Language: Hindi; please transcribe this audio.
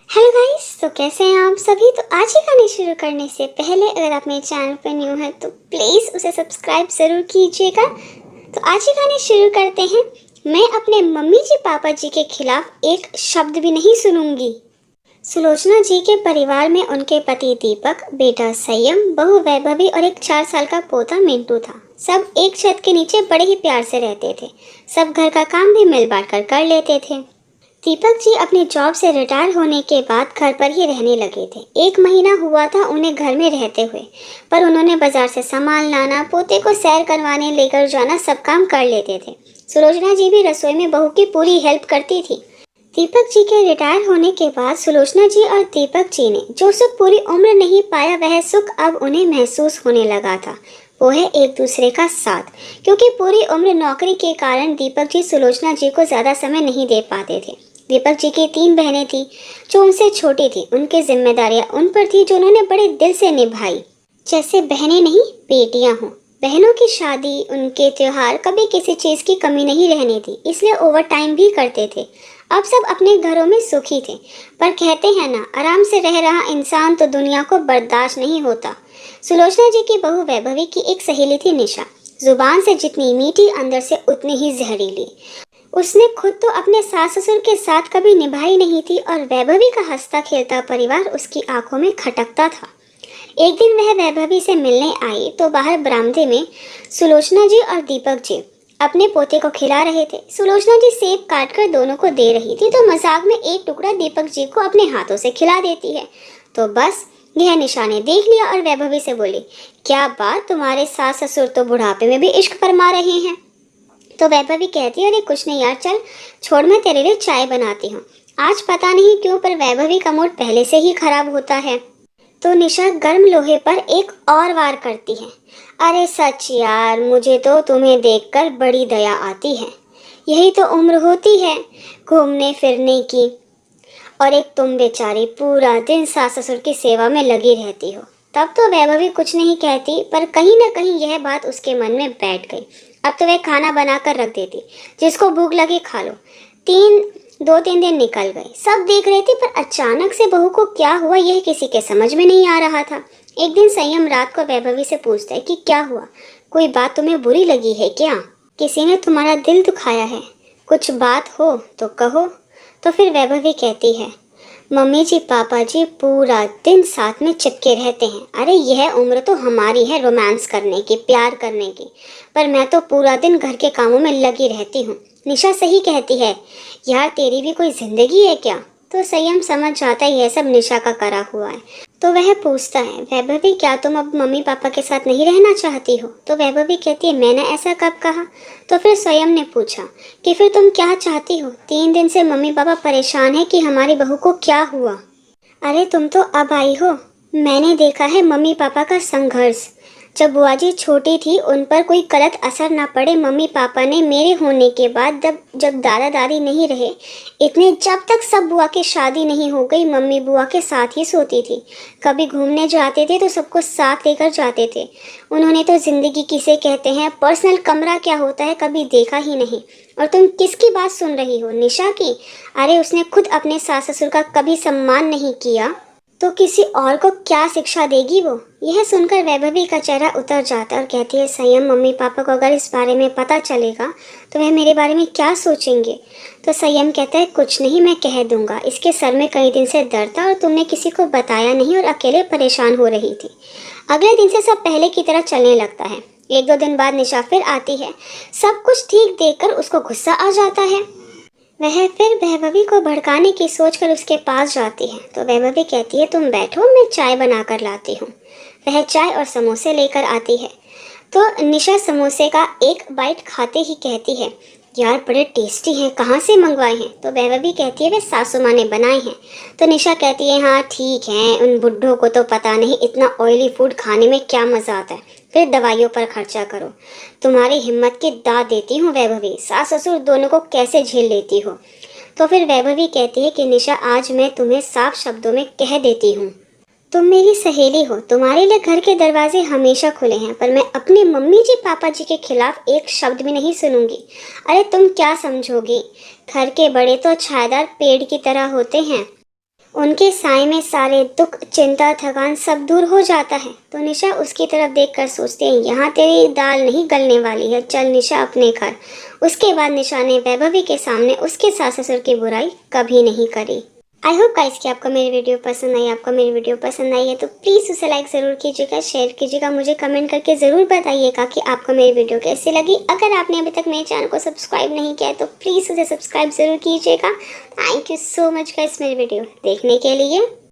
हेलो गाइस, तो कैसे हैं आप सभी। तो आज ही कहानी शुरू करने से पहले अगर आप मेरे चैनल पर न्यू हैं तो प्लीज़ उसे सब्सक्राइब ज़रूर कीजिएगा। तो आज ही कहानी शुरू करते हैं। मैं अपने मम्मी जी पापा जी के खिलाफ एक शब्द भी नहीं सुनूंगी। सुलोचना जी के परिवार में उनके पति दीपक, बेटा संयम, बहू वैभवी और एक 4 साल का पोता मिंटू था। सब एक छत के नीचे बड़े ही प्यार से रहते थे। सब घर का काम भी मिल बांट कर लेते थे। दीपक जी अपनी जॉब से रिटायर होने के बाद घर पर ही रहने लगे थे। 1 महीना हुआ था उन्हें घर में रहते हुए, पर उन्होंने बाजार से सामान लाना, पोते को सैर करवाने लेकर जाना सब काम कर लेते थे। सुलोचना जी भी रसोई में बहू की पूरी हेल्प करती थी। दीपक जी के रिटायर होने के बाद सुलोचना जी और दीपक जी ने जो सुख पूरी उम्र नहीं पाया, वह सुख अब उन्हें महसूस होने लगा था। वो है एक दूसरे का साथ। क्योंकि पूरी उम्र नौकरी के कारण दीपक जी सुलोचना जी को ज़्यादा समय नहीं दे पाते थे। दीपक जी की 3 बहनें थीं जो उनसे छोटी थी। उनकी जिम्मेदारियां उन पर थी जो उन्होंने बड़े दिल से निभाई, जैसे बहनें नहीं बेटियां हों। बहनों की शादी, उनके त्योहार, कभी किसी चीज़ की कमी नहीं रहने दी, इसलिए ओवर टाइम भी करते थे। अब सब अपने घरों में सुखी थे, पर कहते हैं ना, आराम से रह रहा इंसान तो दुनिया को बर्दाश्त नहीं होता। सुलोचना जी की बहू वैभवी की एक सहेली थी निशा। जुबान से जितनी मीठी, अंदर से उतनी ही जहरीली। उसने खुद तो अपने सास ससुर के साथ कभी निभाई नहीं थी, और वैभवी का हंसता खेलता परिवार उसकी आंखों में खटकता था। एक दिन वह वैभवी से मिलने आई तो बाहर बरामदे में सुलोचना जी और दीपक जी अपने पोते को खिला रहे थे। सुलोचना जी सेब काट कर दोनों को दे रही थी तो मजाक में एक टुकड़ा दीपक जी को अपने हाथों से खिला देती है। तो बस यह निशा ने देख लिया और वैभवी से बोली, क्या बात, तुम्हारे सास ससुर तो बुढ़ापे में भी इश्क फरमा रहे हैं। तो वैभवी कहती है, अरे कुछ नहीं यार, चल छोड़, मैं तेरे लिए चाय बनाती हूँ। आज पता नहीं क्यों पर वैभवी का मूड पहले से ही खराब होता है। तो निशा गर्म लोहे पर एक और वार करती है, अरे सच यार, मुझे तो तुम्हें देखकर बड़ी दया आती है। यही तो उम्र होती है घूमने फिरने की, और एक तुम बेचारी पूरा दिन सास ससुर की सेवा में लगी रहती हो। तब तो वैभवी कुछ नहीं कहती, पर कहीं न कहीं यह बात उसके मन में बैठ गई। अब तो वह खाना बनाकर रख देती, जिसको भूख लगे खा लो। 2-3 दिन निकल गए, सब देख रहे थे, पर अचानक से बहू को क्या हुआ यह किसी के समझ में नहीं आ रहा था। एक दिन संयम रात को वैभवी से पूछता है कि क्या हुआ, कोई बात तुम्हें बुरी लगी है क्या, किसी ने तुम्हारा दिल दुखाया है, कुछ बात हो तो कहो। तो फिर वैभवी कहती है, मम्मी जी पापा जी पूरा दिन साथ में चिपके रहते हैं। अरे यह उम्र तो हमारी है रोमांस करने की, प्यार करने की, पर मैं तो पूरा दिन घर के कामों में लगी रहती हूँ। निशा सही कहती है यार, तेरी भी कोई जिंदगी है क्या। तो संयम समझ जाता है यह सब निशा का करा हुआ है। तो वह पूछता है, वैभवी क्या तुम अब मम्मी पापा के साथ नहीं रहना चाहती हो। तो वैभवी कहती है, मैंने ऐसा कब कहा। तो फिर स्वयं ने पूछा कि फिर तुम क्या चाहती हो। 3 दिन से मम्मी पापा परेशान है कि हमारी बहू को क्या हुआ। अरे तुम तो अब आई हो, मैंने देखा है मम्मी पापा का संघर्ष। जब बुआ जी छोटी थी उन पर कोई गलत असर न पड़े, मम्मी पापा ने मेरे होने के बाद जब दादा दादी नहीं रहे, इतने जब तक सब बुआ की शादी नहीं हो गई, मम्मी बुआ के साथ ही सोती थी। कभी घूमने जाते थे तो सबको साथ लेकर जाते थे। उन्होंने तो ज़िंदगी किसे कहते हैं, पर्सनल कमरा क्या होता है, कभी देखा ही नहीं। और तुम किसकी बात सुन रही हो, निशा की। अरे उसने खुद अपने सास ससुर का कभी सम्मान नहीं किया तो किसी और को क्या शिक्षा देगी वो। यह सुनकर वैभवी का चेहरा उतर जाता है और कहती है, संयम मम्मी पापा को अगर इस बारे में पता चलेगा तो वह मेरे बारे में क्या सोचेंगे। तो संयम कहता है, कुछ नहीं, मैं कह दूंगा, इसके सर में कई दिन से दर्द था और तुमने किसी को बताया नहीं और अकेले परेशान हो रही थी। अगले दिन से सब पहले की तरह चलने लगता है। 1-2 दिन बाद निशा फिर आती है। सब कुछ ठीक देखकर उसको गुस्सा आ जाता है। वह फिर वैभवी को भड़काने की सोचकर उसके पास जाती है। तो वैभवी कहती है, तुम बैठो, मैं चाय बनाकर लाती हूँ। वह चाय और समोसे लेकर आती है। तो निशा समोसे का एक बाइट खाते ही कहती है, यार बड़े टेस्टी हैं, कहाँ से मंगवाए हैं। तो वैभवी कहती है, वे सासू माँ ने बनाए हैं। तो निशा कहती है, हाँ ठीक है, उन बुड्ढों को तो पता नहीं इतना ऑयली फूड खाने में क्या मज़ा आता है, फिर दवाइयों पर खर्चा करो। तुम्हारी हिम्मत की दाद देती हूँ वैभवी, सास ससुर दोनों को कैसे झेल लेती हो। तो फिर वैभवी कहती है कि निशा, आज मैं तुम्हें साफ शब्दों में कह देती हूँ, तुम मेरी सहेली हो, तुम्हारे लिए घर के दरवाजे हमेशा खुले हैं, पर मैं अपनी मम्मी जी पापा जी के खिलाफ एक शब्द भी नहीं सुनूंगी। अरे तुम क्या समझोगी, घर के बड़े तो छायादार पेड़ की तरह होते हैं, उनके साए में सारे दुख, चिंता, थकान सब दूर हो जाता है। तो निशा उसकी तरफ देखकर सोचती है, यहाँ तेरी दाल नहीं गलने वाली है, चल निशा अपने घर। उसके बाद निशा ने वैभवी के सामने उसके सास ससुर की बुराई कभी नहीं करी। आई होप गाइस कि आपको मेरी वीडियो पसंद आई। आपको मेरी वीडियो पसंद आई है तो प्लीज़ उसे लाइक ज़रूर कीजिएगा, शेयर कीजिएगा, मुझे कमेंट करके ज़रूर बताइएगा कि आपको मेरी वीडियो कैसी लगी। अगर आपने अभी तक मेरे चैनल को सब्सक्राइब नहीं किया है तो प्लीज़ उसे सब्सक्राइब ज़रूर कीजिएगा। Thank you so much guys मेरी वीडियो देखने के लिए।